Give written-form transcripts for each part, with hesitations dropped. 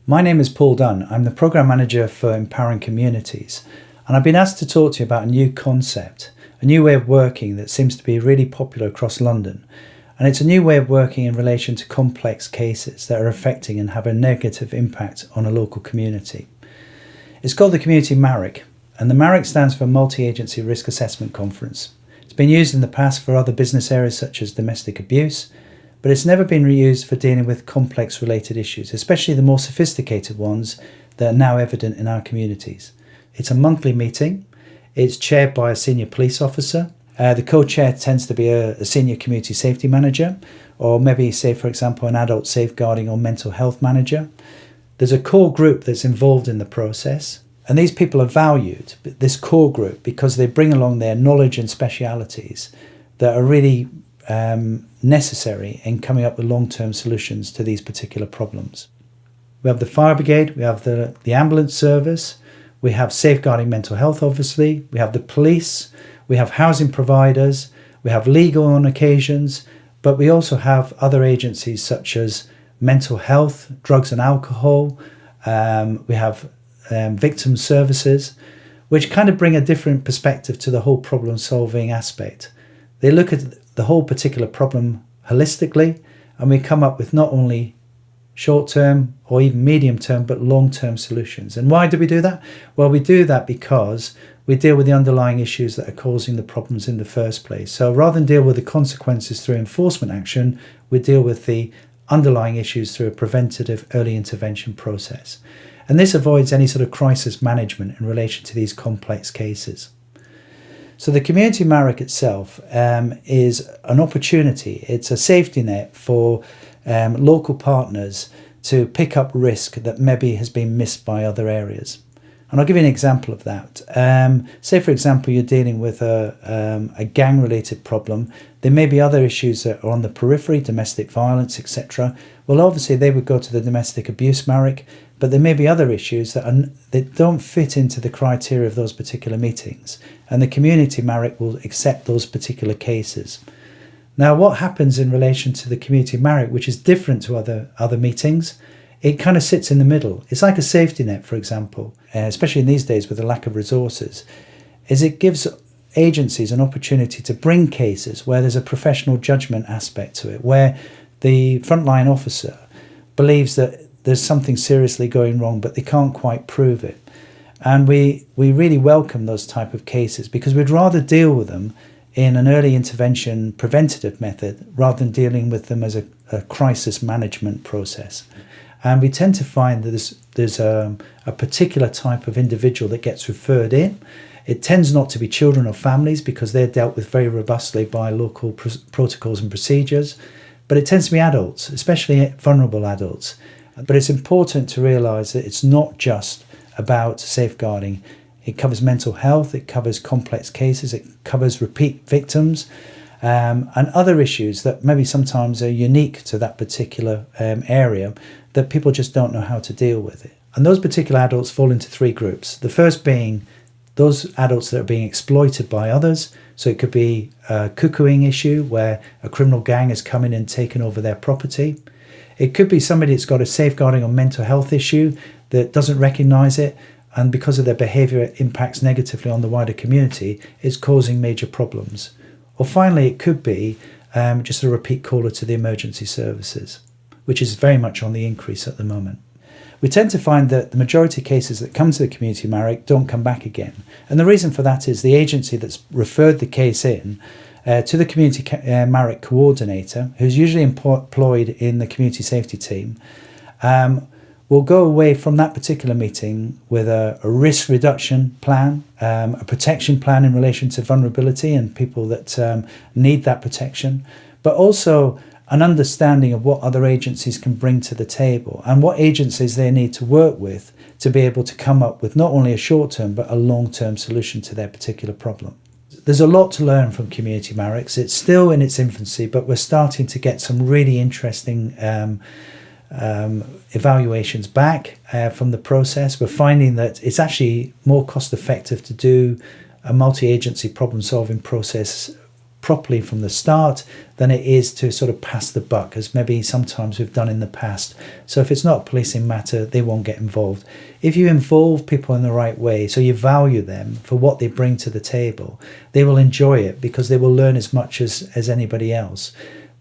My name is Paul Dunn. I'm the Programme Manager for Empowering Communities, and I've been asked to talk to you about a new concept, a new way of working that seems to be really popular across London. And it's a new way of working in relation to complex cases that are affecting and have a negative impact on a local community. It's called the Community MARAC, and the MARAC stands for Multi-Agency Risk Assessment Conference. It's been used in the past for other business areas such as domestic abuse, but it's never been reused for dealing with complex related issues, especially the more sophisticated ones that are now evident in our communities. It's a monthly meeting. It's chaired by a senior police officer. The co-chair tends to be a senior community safety manager, or maybe, say, for example, an adult safeguarding or mental health manager. There's a core group that's involved in the process, and these people are valued, this core group, because they bring along their knowledge and specialities that are really necessary in coming up with long-term solutions to these particular problems. We have the fire brigade, we have the ambulance service, we have safeguarding mental health, obviously, we have the police, we have housing providers, we have legal on occasions, but we also have other agencies such as mental health, drugs and alcohol, we have victim services, which kind of bring a different perspective to the whole problem-solving aspect. They look at the whole particular problem holistically, and we come up with not only short-term or even medium-term, but long-term solutions. And why do we do that? Well, we do that because we deal with the underlying issues that are causing the problems in the first place. So rather than deal with the consequences through enforcement action, we deal with the underlying issues through a preventative early intervention process. And this avoids any sort of crisis management in relation to these complex cases. So the Community MARAC itself is an opportunity. It's a safety net for local partners to pick up risk that maybe has been missed by other areas. And I'll give you an example of that. Say, for example, you're dealing with a gang-related problem. There may be other issues that are on the periphery, domestic violence, etc. Well, obviously, they would go to the domestic abuse MARAC, but there may be other issues that don't fit into the criteria of those particular meetings. And the Community MARAC will accept those particular cases. Now, what happens in relation to the Community MARAC, which is different to other meetings, it kind of sits in the middle. It's like a safety net, for example, especially in these days with the lack of resources, is it gives agencies an opportunity to bring cases where there's a professional judgment aspect to it, where the frontline officer believes that there's something seriously going wrong, but they can't quite prove it. And we really welcome those type of cases because we'd rather deal with them in an early intervention preventative method rather than dealing with them as a crisis management process. And we tend to find that there's a particular type of individual that gets referred in. It tends not to be children or families because they're dealt with very robustly by local protocols and procedures, but it tends to be adults, especially vulnerable adults. But it's important to realise that it's not just about safeguarding. It covers mental health, it covers complex cases, it covers repeat victims, and other issues that maybe sometimes are unique to that particular area that people just don't know how to deal with it. And those particular adults fall into three groups. The first being those adults that are being exploited by others. So it could be a cuckooing issue where a criminal gang has come in and taken over their property. It could be somebody that's got a safeguarding or mental health issue that doesn't recognise it, and because of their behaviour it impacts negatively on the wider community, it's causing major problems. Or finally, it could be just a repeat caller to the emergency services, which is very much on the increase at the moment. We tend to find that the majority of cases that come to the Community MARAC don't come back again. And the reason for that is the agency that's referred the case in to the Community MARAC coordinator, who's usually employed in the community safety team, will go away from that particular meeting with a risk reduction plan, a protection plan in relation to vulnerability and people that need that protection, but also an understanding of what other agencies can bring to the table and what agencies they need to work with to be able to come up with not only a short-term but a long-term solution to their particular problem. There's a lot to learn from Community MARACs. It's still in its infancy, but we're starting to get some really interesting evaluations back from the process. We're finding that it's actually more cost effective to do a multi-agency problem-solving process properly from the start than it is to sort of pass the buck, as maybe sometimes we've done in the past. So if it's not a policing matter, they won't get involved. If you involve people in the right way, so you value them for what they bring to the table, they will enjoy it because they will learn as much as anybody else.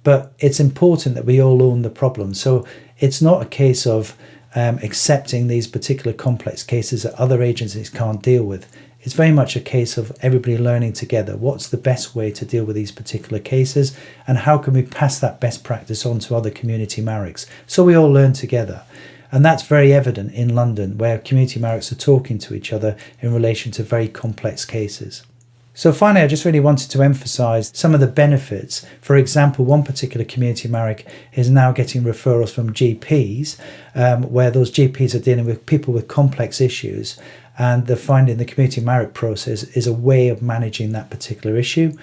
But it's important that we all own the problem. So it's not a case of accepting these particular complex cases that other agencies can't deal with. It's very much a case of everybody learning together what's the best way to deal with these particular cases and how can we pass that best practice on to other community MARACs so we all learn together. And that's very evident in London, where community MARACs are talking to each other in relation to very complex cases. So finally, I just really wanted to emphasise some of the benefits. For example, one particular community MARAC is now getting referrals from GPs, where those GPs are dealing with people with complex issues, and they're finding the community MARAC process is a way of managing that particular issue.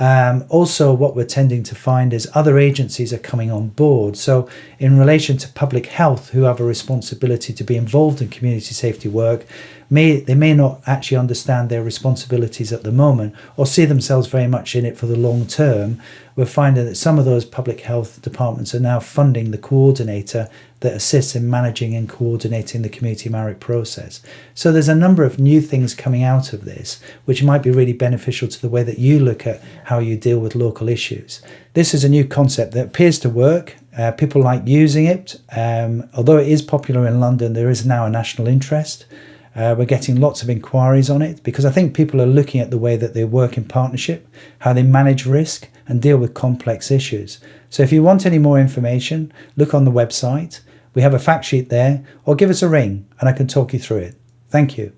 Also, what we're tending to find is other agencies are coming on board. So in relation to public health, who have a responsibility to be involved in community safety work, they may not actually understand their responsibilities at the moment or see themselves very much in it for the long term. We're finding that some of those public health departments are now funding the coordinator that assists in managing and coordinating the community MARAC process. So there's a number of new things coming out of this, which might be really beneficial to the way that you look at how you deal with local issues. This is a new concept that appears to work. People like using it. Although it is popular in London, there is now a national interest. We're getting lots of inquiries on it because I think people are looking at the way that they work in partnership, how they manage risk and deal with complex issues. So if you want any more information, look on the website. We have a fact sheet there, or give us a ring and I can talk you through it. Thank you.